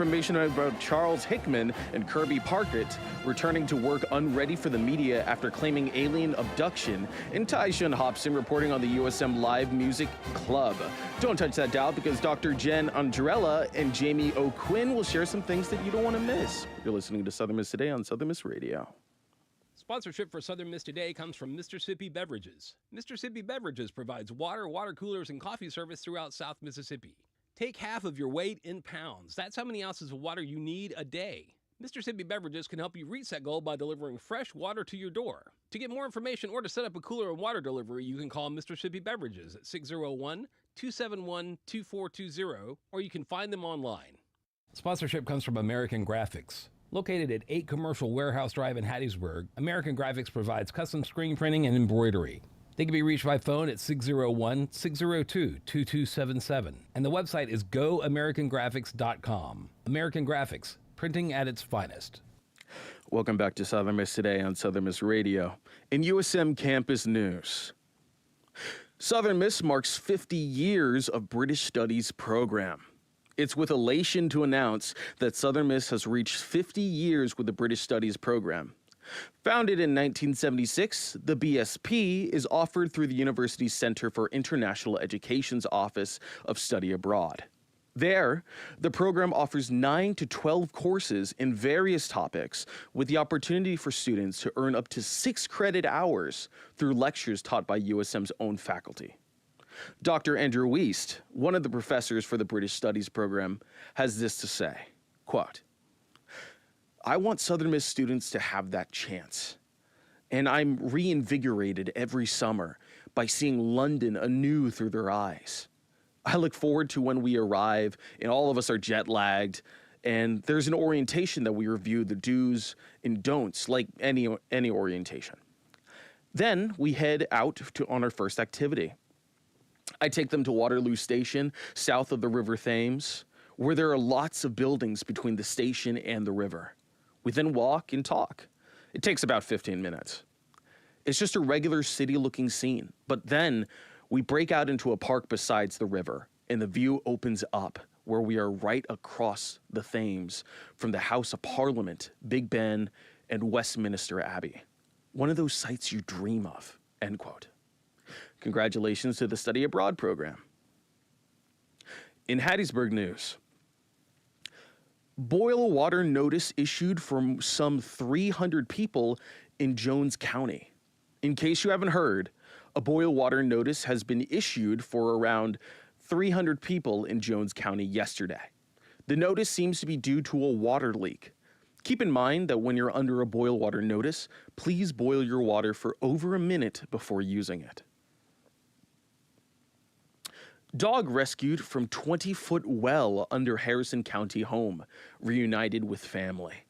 information about Charles Hickman and Kirby Parkett returning to work unready for the media after claiming alien abduction, and Tyshun Hobson reporting on the USM Live Music Club. Don't touch that dial because Dr. Jen Andrella and Jamie O'Quinn will share some things that you don't want to miss. You're listening to Southern Miss Today on Southern Miss Radio. Sponsorship for Southern Miss Today comes from Mississippi Beverages. Mississippi Beverages provides water, water coolers, and coffee service throughout South Mississippi. Take half of your weight in pounds. That's how many ounces of water you need a day. Mississippi Beverages can help you reach that goal by delivering fresh water to your door. To get more information or to set up a cooler and water delivery, you can call Mississippi Beverages at 601-271-2420, or you can find them online. Sponsorship comes from American Graphics. Located at 8 Commercial Warehouse Drive in Hattiesburg, American Graphics provides custom screen printing and embroidery. They can be reached by phone at 601-602-2277. And the website is goamericangraphics.com. American Graphics, printing at its finest. Welcome back to Southern Miss Today on Southern Miss Radio. In USM Campus News, Southern Miss marks 50 years of British Studies program. It's with elation to announce that Southern Miss has reached 50 years with the British Studies program. Founded in 1976, the BSP is offered through the university's Center for International Education's Office of Study Abroad. There, the program offers 9 to 12 courses in various topics with the opportunity for students to earn up to 6 credit hours through lectures taught by USM's own faculty. Dr. Andrew Wiest, one of the professors for the British Studies program, has this to say, quote, "I want Southern Miss students to have that chance. And I'm reinvigorated every summer by seeing London anew through their eyes. I look forward to when we arrive and all of us are jet lagged, and there's an orientation that we review the do's and don'ts like any orientation. Then we head out on our first activity. I take them to Waterloo Station, south of the River Thames, where there are lots of buildings between the station and the river. We then walk and talk. It takes about 15 minutes. It's just a regular city-looking scene, but then we break out into a park besides the river, and the view opens up where we are right across the Thames from the House of Parliament, Big Ben, and Westminster Abbey. One of those sights you dream of," end quote. Congratulations to the Study Abroad program. In Hattiesburg news, boil water notice issued for some 300 people in Jones County. In case you haven't heard, a boil water notice has been issued for around 300 people in Jones County yesterday. The notice seems to be due to a water leak. Keep in mind that when you're under a boil water notice, please boil your water for over a minute before using it. Dog rescued from 20-foot well under Harrison County home, reunited with family.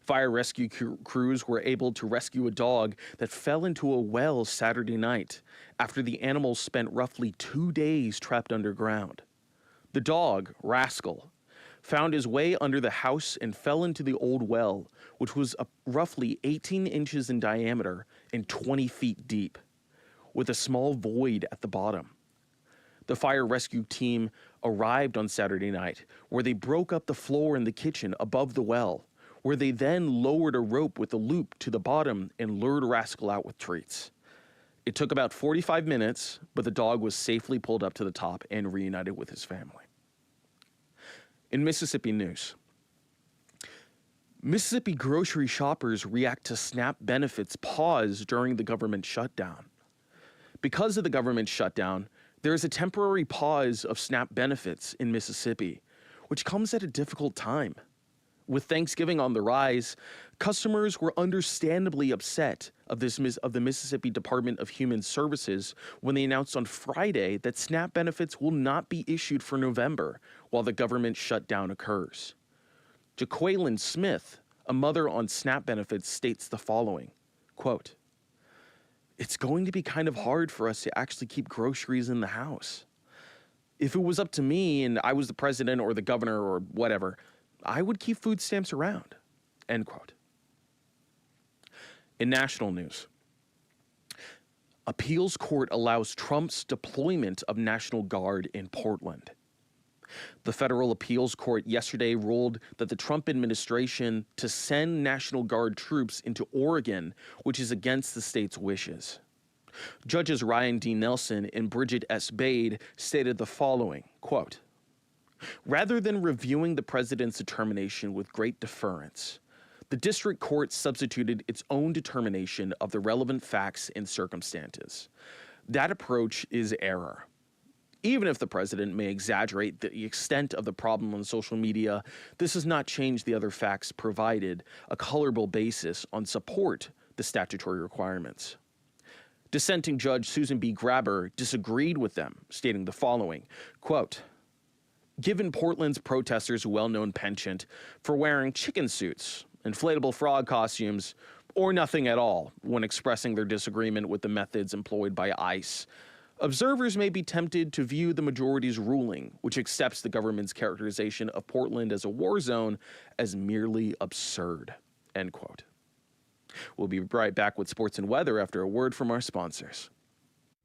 Fire rescue crews were able to rescue a dog that fell into a well Saturday night after the animal spent roughly 2 days trapped underground. The dog, Rascal, found his way under the house and fell into the old well, which was roughly 18 inches in diameter and 20 feet deep, with a small void at the bottom. The fire rescue team arrived on Saturday night, where they broke up the floor in the kitchen above the well, where they then lowered a rope with a loop to the bottom and lured Rascal out with treats. It took about 45 minutes, but the dog was safely pulled up to the top and reunited with his family. In Mississippi news, Mississippi grocery shoppers react to SNAP benefits pause during the government shutdown. Because of the government shutdown, there is a temporary pause of SNAP benefits in Mississippi, which comes at a difficult time. With Thanksgiving on the rise, customers were understandably upset of the Mississippi Department of Human Services when they announced on Friday that SNAP benefits will not be issued for November while the government shutdown occurs. Jaqueline Smith, a mother on SNAP benefits, states the following, quote, "It's going to be kind of hard for us to actually keep groceries in the house. If it was up to me and I was the president or the governor or whatever, I would keep food stamps around," end quote. In national news, appeals court allows Trump's deployment of National Guard in Portland. The federal appeals court yesterday ruled that the Trump administration to send National Guard troops into Oregon, which is against the state's wishes. Judges Ryan D. Nelson and Bridget S. Bade stated the following, quote, "Rather than reviewing the president's determination with great deference, the district court substituted its own determination of the relevant facts and circumstances. That approach is error. Even if the president may exaggerate the extent of the problem on social media, this does not change the other facts provided a colorable basis on support the statutory requirements." Dissenting Judge Susan B. Grabber disagreed with them, stating the following, quote, "Given Portland's protesters' well-known penchant for wearing chicken suits, inflatable frog costumes, or nothing at all when expressing their disagreement with the methods employed by ICE, observers may be tempted to view the majority's ruling, which accepts the government's characterization of Portland as a war zone, as merely absurd," end quote. We'll be right back with sports and weather after a word from our sponsors.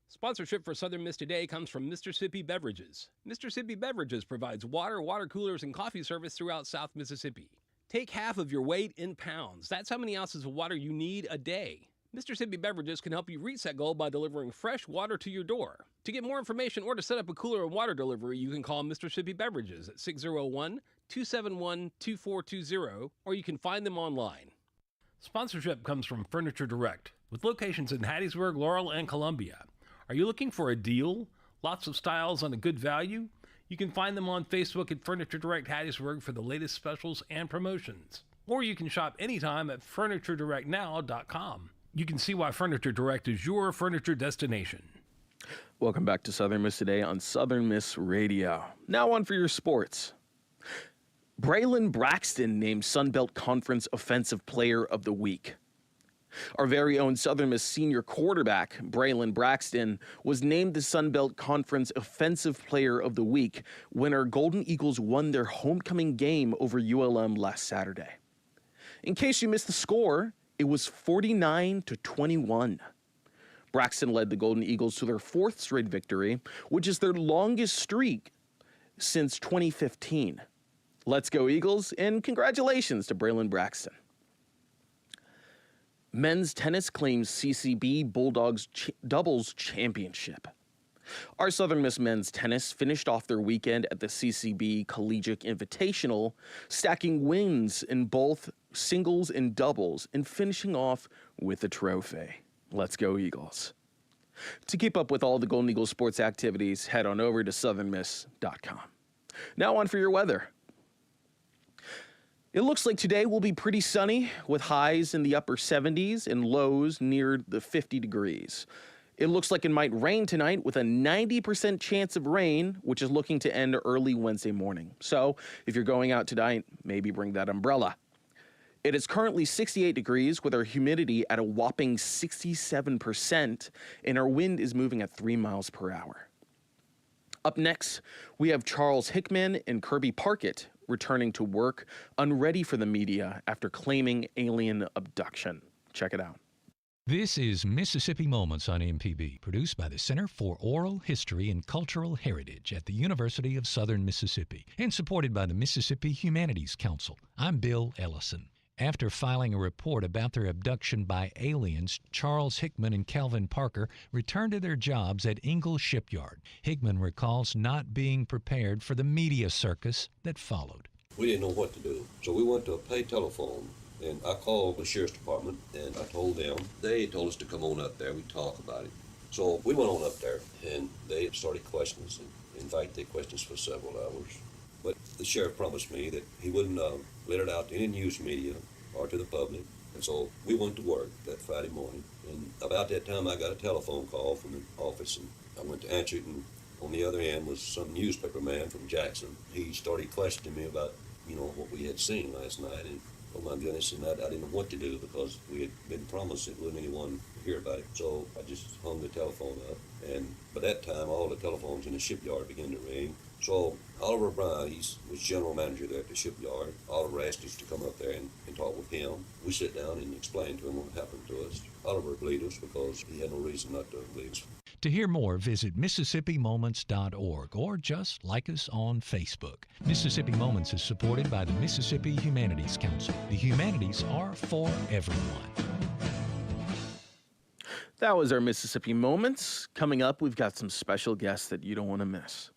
Sponsorship for Southern Miss Today comes from Mississippi Beverages. Mississippi Beverages provides water, water coolers, and coffee service throughout South Mississippi. Take half of your weight in pounds. That's how many ounces of water you need a day. Mississippi Beverages can help you reach that goal by delivering fresh water to your door. To get more information or to set up a cooler and water delivery, you can call Mississippi Beverages at 601-271-2420, or you can find them online. Sponsorship comes from Furniture Direct, with locations in Hattiesburg, Laurel, and Columbia. Are you looking for a deal? Lots of styles on a good value? You can find them on Facebook at Furniture Direct Hattiesburg for the latest specials and promotions. Or you can shop anytime at FurnitureDirectNow.com. You can see why Furniture Direct is your furniture destination. Welcome back to Southern Miss Today on Southern Miss Radio. Now on for your sports. Braylon Braxton named Sunbelt Conference Offensive Player of the Week. Our very own Southern Miss senior quarterback, Braylon Braxton, was named the Sunbelt Conference Offensive Player of the Week when our Golden Eagles won their homecoming game over ULM last Saturday. In case you missed the score, it was 49-21. Braxton led the Golden Eagles to their fourth straight victory, which is their longest streak since 2015. Let's go Eagles, and congratulations to Braylon Braxton. Men's tennis claims CCB Bulldogs doubles championship. Our Southern Miss men's tennis finished off their weekend at the CCB Collegiate Invitational, stacking wins in both singles and doubles and finishing off with a trophy. Let's go Eagles. To keep up with all the Golden Eagles sports activities, head on over to southernmiss.com. Now on for your weather. It looks like today will be pretty sunny with highs in the upper 70s and lows near the 50 degrees. It looks like it might rain tonight with a 90% chance of rain, which is looking to end early Wednesday morning. So if you're going out tonight, maybe bring that umbrella. It is currently 68 degrees with our humidity at a whopping 67%, and our wind is moving at 3 miles per hour. Up next, we have Charles Hickman and Kirby Parkett returning to work, unready for the media after claiming alien abduction. Check it out. This is Mississippi Moments on MPB, produced by the Center for Oral History and Cultural Heritage at the University of Southern Mississippi and supported by the Mississippi Humanities Council. I'm Bill Ellison. After filing a report about their abduction by aliens, Charles Hickman and Calvin Parker returned to their jobs at Ingalls Shipyard. Hickman recalls not being prepared for the media circus that followed. We didn't know what to do, so we went to a pay telephone, and I called the sheriff's department, and I told them. They told us to come on up there, we'd talk about it. So we went on up there, and they started questioning us, and in fact, they questioned us for several hours. But the sheriff promised me that he wouldn't let it out to any news media or to the public. And so we went to work that Friday morning. And about that time, I got a telephone call from the office, and I went to answer it. And on the other end was some newspaper man from Jackson. He started questioning me about, what we had seen last night. And oh my goodness, and I didn't know what to do because we had been promised that wouldn't anyone hear about it. So I just hung the telephone up. And by that time, all the telephones in the shipyard began to ring. So Oliver Brown, he was general manager there at the shipyard. Oliver asked us to come up there and talk with him. We sat down and explained to him what happened to us. Oliver believed us because he had no reason not to believe us. To hear more, visit MississippiMoments.org or just like us on Facebook. Mississippi Moments is supported by the Mississippi Humanities Council. The humanities are for everyone. That was our Mississippi Moments. Coming up, we've got some special guests that you don't want to miss.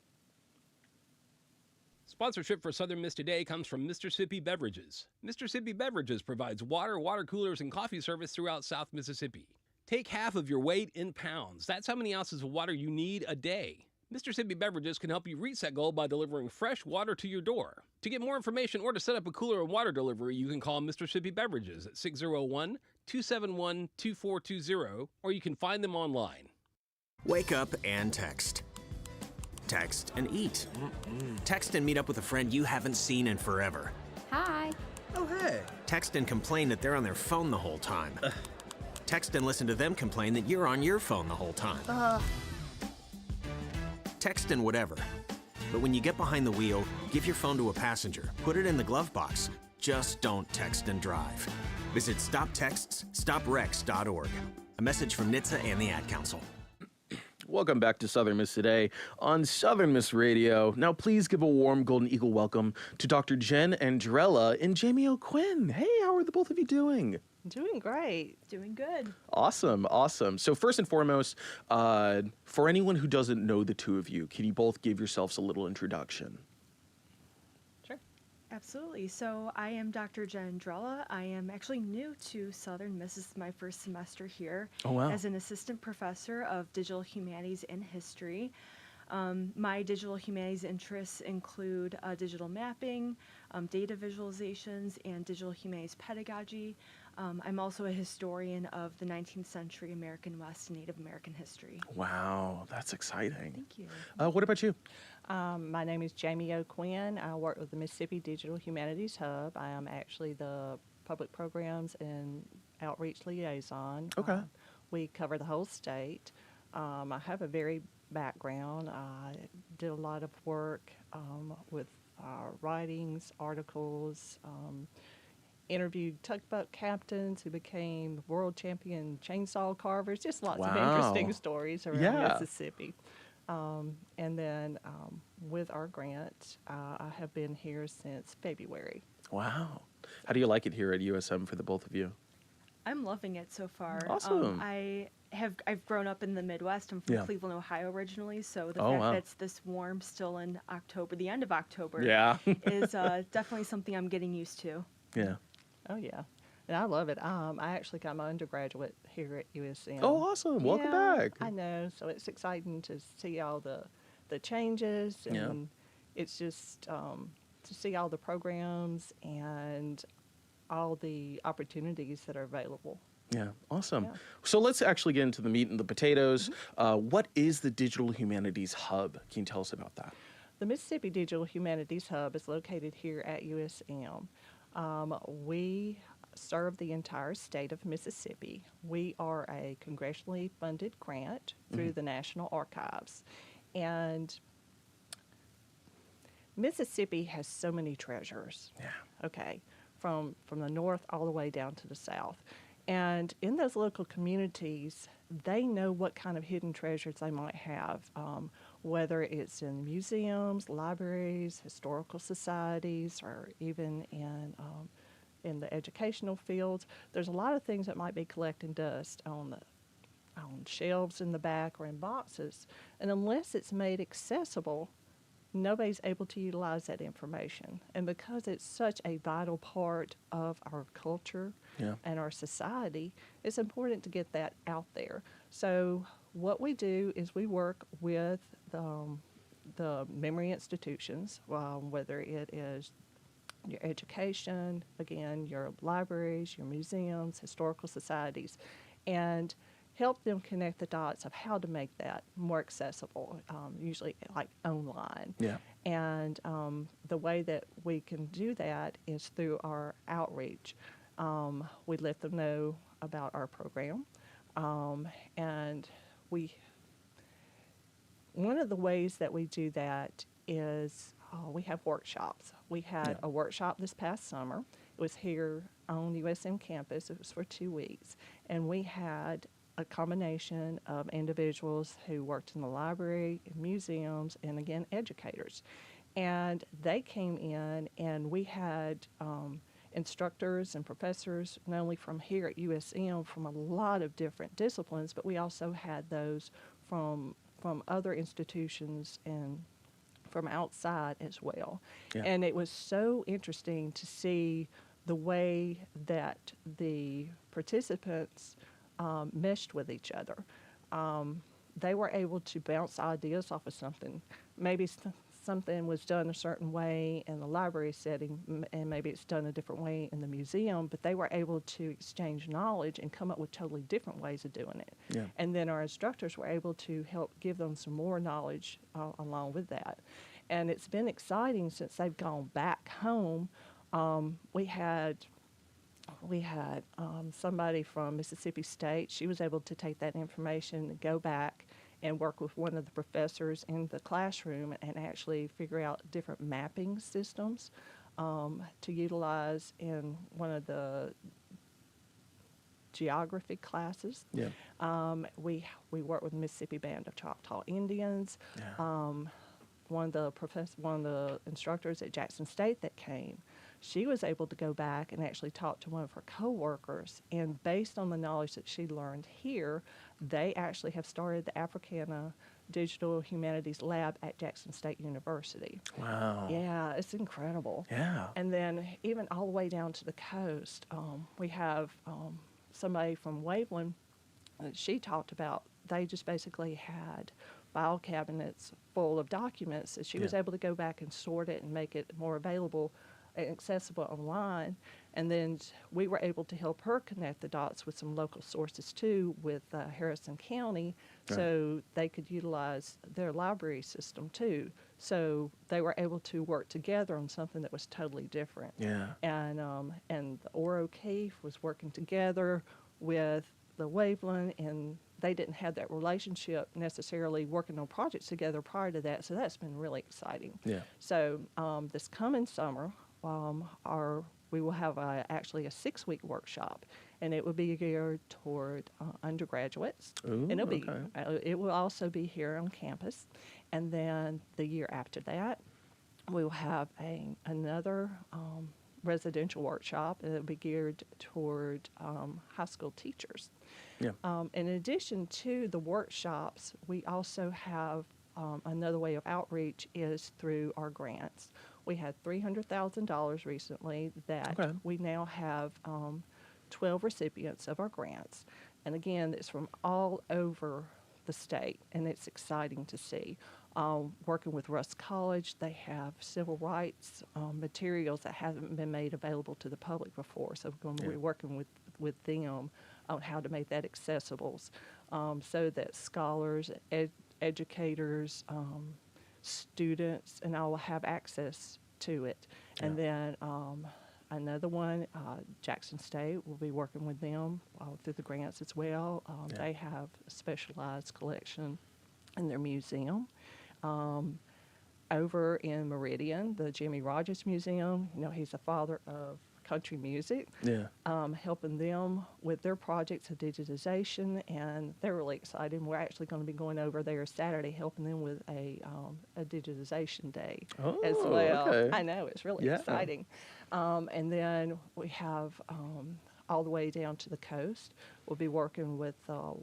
Sponsorship for Southern Miss Today comes from Mississippi Beverages. Mississippi Beverages provides water, water coolers, and coffee service throughout South Mississippi. Take half of your weight in pounds. That's how many ounces of water you need a day. Mississippi Beverages can help you reach that goal by delivering fresh water to your door. To get more information or to set up a cooler and water delivery, you can call Mississippi Beverages at 601-271-2420, or you can find them online. Wake up and text. Text and eat. Text and meet up with a friend you haven't seen in forever. Hi. Oh, hey. Text and complain that they're on their phone the whole time. Text and listen to them complain that you're on your phone the whole time. Text and whatever. But when you get behind the wheel, give your phone to a passenger. Put it in the glove box. Just don't text and drive. Visit StopTextsStopWrecks.org. A message from NHTSA and the Ad Council. Welcome back to Southern Miss Today on Southern Miss Radio. Now, please give a warm Golden Eagle welcome to Dr. Jen Andrella and Jamie O'Quinn. Hey, how are the both of you doing? Doing great. Doing good. Awesome, awesome. So first and foremost, for anyone who doesn't know the two of you, can you both give yourselves a little introduction? Sure. Absolutely. So I am Dr. Jen Andrella. I am actually new to Southern Miss. This is my first semester here as an assistant professor of digital humanities and history. My digital humanities interests include digital mapping, data visualizations, and digital humanities pedagogy. I'm also a historian of the 19th century American West and Native American history. Wow, that's exciting. Thank you. What about you? My name is Jamie O'Quinn. I work with the Mississippi Digital Humanities Hub. I am actually the public programs and outreach liaison. Okay. We cover the whole state. I have a very background. I did a lot of work with writings, articles, interviewed tugboat captains who became world champion chainsaw carvers, just lots of interesting stories around Mississippi. And then with our grant, I have been here since February. Wow. How do you like it here at USM for the both of you? I'm loving it so far. Awesome. I've grown up in the Midwest. I'm from Cleveland, Ohio originally, so the fact that it's this warm still in October, the end of October, is definitely something I'm getting used to. Yeah. Oh, yeah. And I love it. I actually got my undergraduate here at USM. Oh, awesome. Welcome back. I know. So it's exciting to see all the changes. And it's just to see all the programs and all the opportunities that are available. Yeah, awesome. Yeah. So let's actually get into the meat and the potatoes. What is the Digital Humanities Hub? Can you tell us about that? The Mississippi Digital Humanities Hub is located here at USM. We serve the entire state of Mississippi. We are a congressionally funded grant through the National Archives. And Mississippi has so many treasures. Yeah. Okay, from the north all the way down to the south. And in those local communities, they know what kind of hidden treasures they might have, whether it's in museums, libraries, historical societies, or even in the educational fields. There's a lot of things that might be collecting dust on shelves in the back or in boxes. And unless it's made accessible, nobody's able to utilize that information. And because it's such a vital part of our culture and our society, it's important to get that out there. So what we do is we work with the memory institutions, whether it is your education, again, your libraries, your museums, historical societies, and help them connect the dots of how to make that more accessible, usually like online. Yeah. And the way that we can do that is through our outreach. We let them know about our program, and one of the ways that we do that is we have workshops. We had a workshop this past summer. It was here on USM campus. It was for 2 weeks. And we had a combination of individuals who worked in the library, museums, and again, educators. And they came in, and we had instructors and professors, not only from here at USM, from a lot of different disciplines, but we also had those from other institutions and from outside as well. Yeah. And it was so interesting to see the way that the participants meshed with each other. They were able to bounce ideas off of something. Maybe something was done a certain way in the library setting, and maybe it's done a different way in the museum, but they were able to exchange knowledge and come up with totally different ways of doing it. Yeah. And then our instructors were able to help give them some more knowledge along with that. And it's been exciting since they've gone back home. We had somebody from Mississippi State. She was able to take that information and go back and work with one of the professors in the classroom and actually figure out different mapping systems to utilize in one of the geography classes. Yeah. We work with the Mississippi Band of Choctaw Indians. Yeah. One of the instructors at Jackson State that came, she was able to go back and actually talk to one of her coworkers, and based on the knowledge that she learned here, they actually have started the Africana Digital Humanities Lab at Jackson State University. Wow. Yeah, it's incredible. Yeah. And then even all the way down to the coast, we have somebody from Waveland that she talked about. They just basically had file cabinets full of documents that she was able to go back and sort it and make it more available and accessible online. And then we were able to help her connect the dots with some local sources too, with Harrison County, so they could utilize their library system too. So they were able to work together on something that was totally different. Yeah. And the Oro O'Keefe was working together with the Waveland, and they didn't have that relationship necessarily working on projects together prior to that, so that's been really exciting. Yeah. So this coming summer, we will have actually a 6-week workshop, and it will be geared toward undergraduates. Ooh, and okay. It will also be here on campus. And then the year after that, we will have another residential workshop, and it will be geared toward high school teachers. Yeah. In addition to the workshops, we also have another way of outreach is through our grants. We had $300,000 recently that we now have 12 recipients of our grants. And again, it's from all over the state, and it's exciting to see. Working with Russ College, they have civil rights materials that haven't been made available to the public before, so we're going to be working with them on how to make that accessible so that scholars, educators, students, and all will have access to it. Yeah. And then another one, Jackson State, will be working with them through the grants as well. They have a specialized collection in their museum. Over in Meridian, the Jimmy Rogers Museum, he's the father of country music, helping them with their projects of digitization, and they're really excited. We're actually going to be going over there Saturday, helping them with a digitization day as well. Okay. I know, it's really exciting. And then we have all the way down to the coast. We'll be working with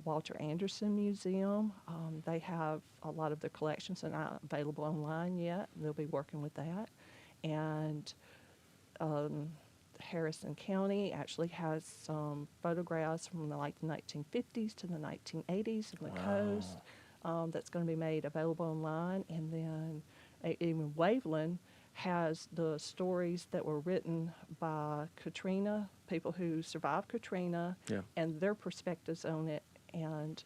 Walter Anderson Museum. They have a lot of their collections are not available online yet. They'll be working with that. And Harrison County actually has some photographs from the 1950s to the 1980s on the coast that's going to be made available online. And then even Waveland has the stories that were written by Katrina, people who survived Katrina, and their perspectives on it. And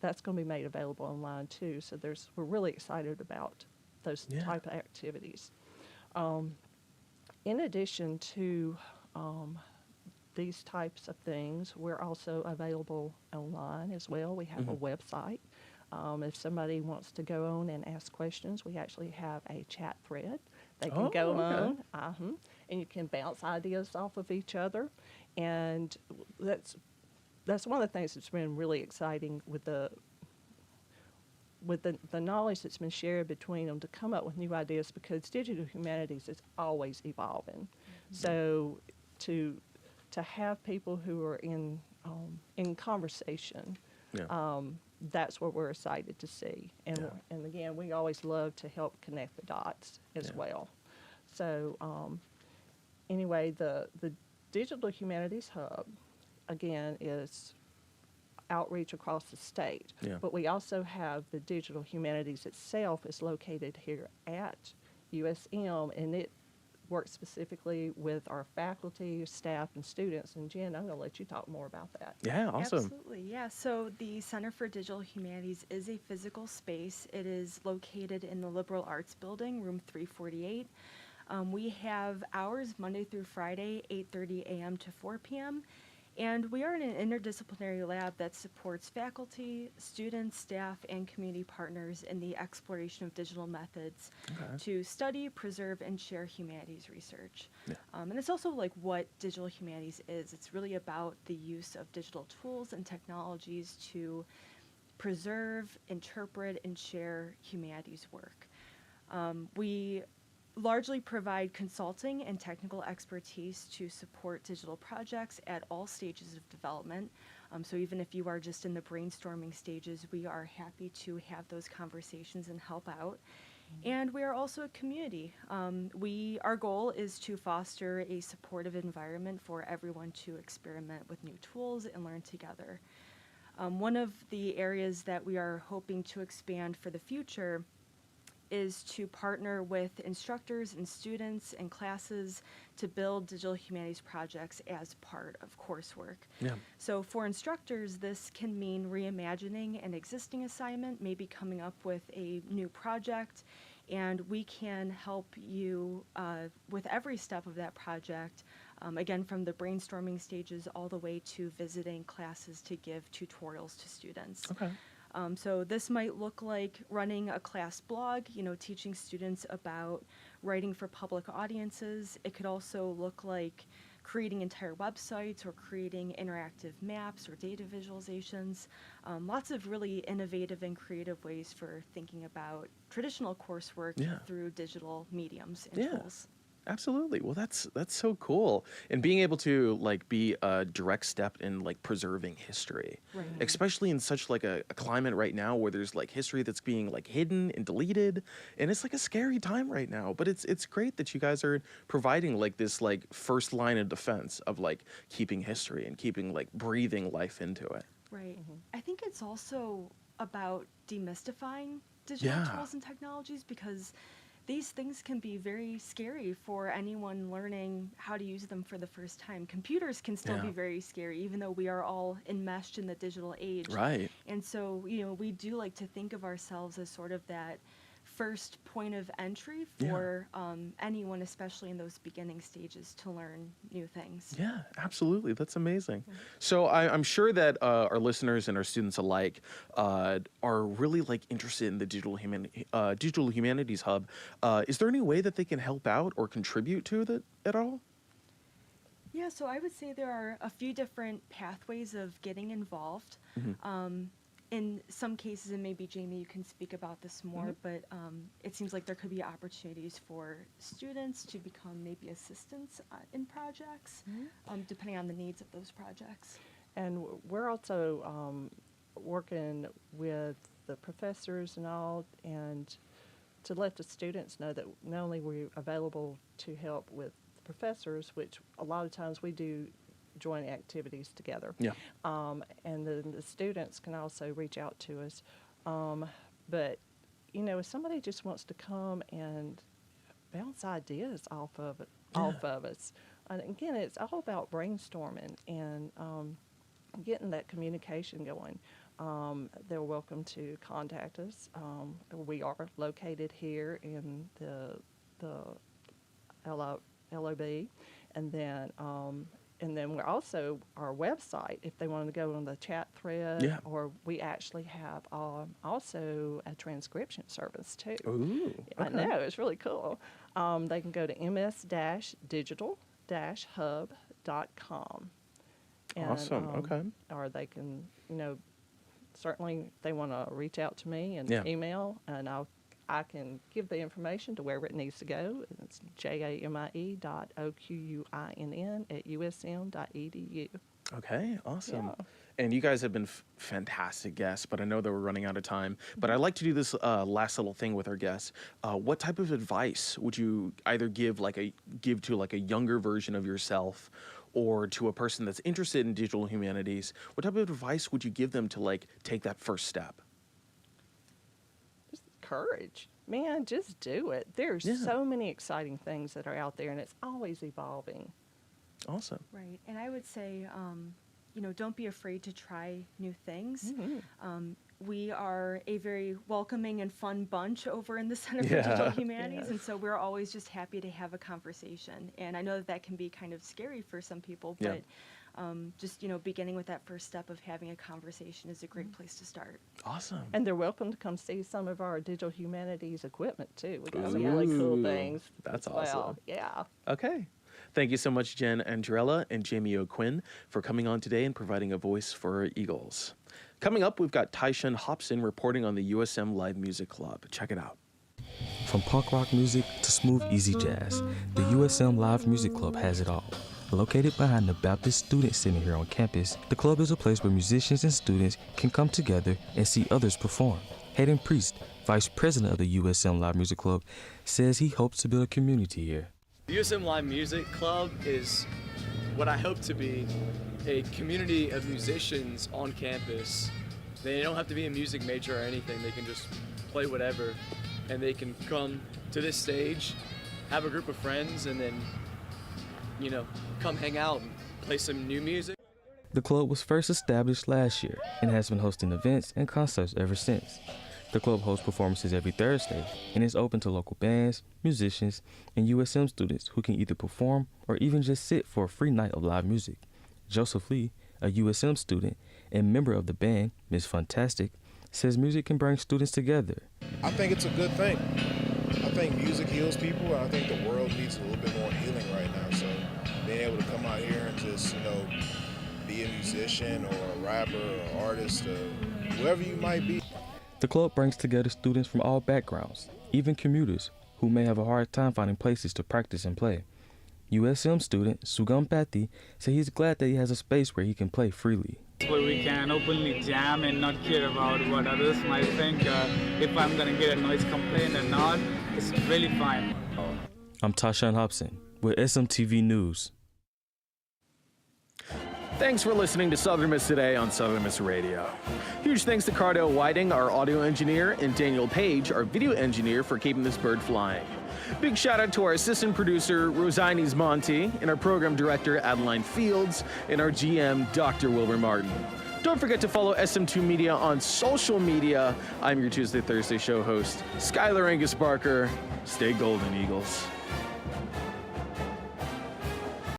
that's going to be made available online too. So we're really excited about those type of activities. In addition to these types of things, we're also available online as well. We have a website. If somebody wants to go on and ask questions, we actually have a chat thread. They can go on, and you can bounce ideas off of each other. And that's that's one of the things that's been really exciting with the knowledge that's been shared between them to come up with new ideas, because digital humanities is always evolving. So to have people who are in conversation, Yeah. that's what we're excited to see. And and again, we always love to help connect the dots as well. So anyway, the Digital Humanities Hub, again, is outreach across the state. Yeah. But we also have the Digital Humanities itself is located here at USM, and it works specifically with our faculty, staff, and students. And Jen, I'm going to let you talk more about that. Yeah, awesome. Absolutely, yeah. So the Center for Digital Humanities is a physical space. It is located in the Liberal Arts Building, room 348. We have hours Monday through Friday, 8:30 a.m. to 4 p.m. And we are in an interdisciplinary lab that supports faculty, students, staff, and community partners in the exploration of digital methods to study, preserve, and share humanities research. Yeah. And it's also like what digital humanities is. It's really about the use of digital tools and technologies to preserve, interpret, and share humanities work. We largely provide consulting and technical expertise to support digital projects at all stages of development. So even if you are just in the brainstorming stages, we are happy to have those conversations and help out. And we are also a community. Our goal is to foster a supportive environment for everyone to experiment with new tools and learn together. One of the areas that we are hoping to expand for the future is to partner with instructors and students and classes to build digital humanities projects as part of coursework. Yeah. So for instructors, this can mean reimagining an existing assignment, maybe coming up with a new project, and we can help you with every step of that project, again, from the brainstorming stages all the way to visiting classes to give tutorials to students. Okay. So this might look like running a class blog, teaching students about writing for public audiences. It could also look like creating entire websites or creating interactive maps or data visualizations. Lots of really innovative and creative ways for thinking about traditional coursework through digital mediums and tools. Absolutely. Well, that's so cool. And being able to be a direct step in preserving history, Right. especially in such a climate right now where there's history that's being hidden and deleted, and it's a scary time right now. But it's great that you guys are providing this first line of defense of keeping history and keeping breathing life into it. Right. I think it's also about demystifying digital tools and technologies, because these things can be very scary for anyone learning how to use them for the first time. Computers can still be very scary, even though we are all enmeshed in the digital age. Right. And so, we do like to think of ourselves as sort of that first point of entry for anyone, especially in those beginning stages, to learn new things. Yeah, absolutely. That's amazing. So I'm sure that our listeners and our students alike are really interested in the Digital Humanities Hub. Is there any way that they can help out or contribute to that at all? Yeah, so I would say there are a few different pathways of getting involved. In some cases, and maybe Jamie, you can speak about this more, but it seems like there could be opportunities for students to become maybe assistants in projects, depending on the needs of those projects. And we're also working with the professors and all, and to let the students know that not only we're available to help with the professors, which a lot of times we do joint activities together. Yeah. And then the students can also reach out to us. But, if somebody just wants to come and bounce ideas off of us, and again, it's all about brainstorming and getting that communication going. They're welcome to contact us. We are located here in the LOB, and then we're also our website, if they want to go on the chat thread, or we actually have also a transcription service too. Ooh, I know, it's really cool. They can go to ms-digital-hub.com. And, Awesome. Okay. Or they can, certainly if they want to reach out to me and Yeah. email, and I can give the information to wherever it needs to go. It's jamie.oquinn@usm.edu. Okay, awesome. Yeah. And you guys have been fantastic guests, but I know that we're running out of time. But I'd like to do this last little thing with our guests. What type of advice would you either give to a younger version of yourself, or to a person that's interested in digital humanities? What type of advice would you give them to take that first step? Just courage. Man, just do it. There's so many exciting things that are out there, and it's always evolving. Awesome. Right. And I would say, don't be afraid to try new things. We are a very welcoming and fun bunch over in the Center for Digital Humanities, and so we're always just happy to have a conversation. And I know that can be kind of scary for some people, but just, beginning with that first step of having a conversation is a great place to start. Awesome. And they're welcome to come see some of our digital humanities equipment, too. We got some really cool things. That's as well. awesome. Yeah. Okay. Thank you so much, Jen Andrella and Jamie O'Quinn, for coming on today and providing a voice for our Eagles. Coming up, we've got Tyshawn Hobson reporting on the USM Live Music Club. Check it out. From punk rock music to smooth, easy jazz, the USM Live Music Club has it all. Located behind the Baptist Student Center here on campus, the club is a place where musicians and students can come together and see others perform. Hayden Priest, Vice President of the USM Live Music Club, says he hopes to build a community here. The USM Live Music Club is what I hope to be, a community of musicians on campus. They don't have to be a music major or anything. They can just play whatever, and they can come to this stage, have a group of friends, and then, come hang out and play some new music. The club was first established last year and has been hosting events and concerts ever since. The club hosts performances every Thursday and is open to local bands, musicians, and USM students who can either perform or even just sit for a free night of live music. Joseph Lee, a USM student and member of the band, Miss Fantastic, says music can bring students together. I think it's a good thing. I think music heals people, and I think the world needs a little bit more healing right now. So being able to come out here and just, be a musician or a rapper or artist or whoever you might be. The club brings together students from all backgrounds, even commuters who may have a hard time finding places to practice and play. USM student Sugam Patti said he's glad that he has a space where he can play freely. Where we can openly jam and not care about what others might think, if I'm going to get a noise complaint or not. It's really fine. I'm Tyshawn Hobson with SMTV News. Thanks for listening to Southern Miss Today on Southern Miss Radio. Huge thanks to Cardell Whiting, our audio engineer, and Daniel Page, our video engineer, for keeping this bird flying. Big shout out to our assistant producer, Rosines Monti, and our program director, Adeline Fields, and our GM, Dr. Wilbur Martin. Don't forget to follow SM2 Media on social media. I'm your Tuesday Thursday show host, Skylar Angus Barker. Stay golden, Eagles.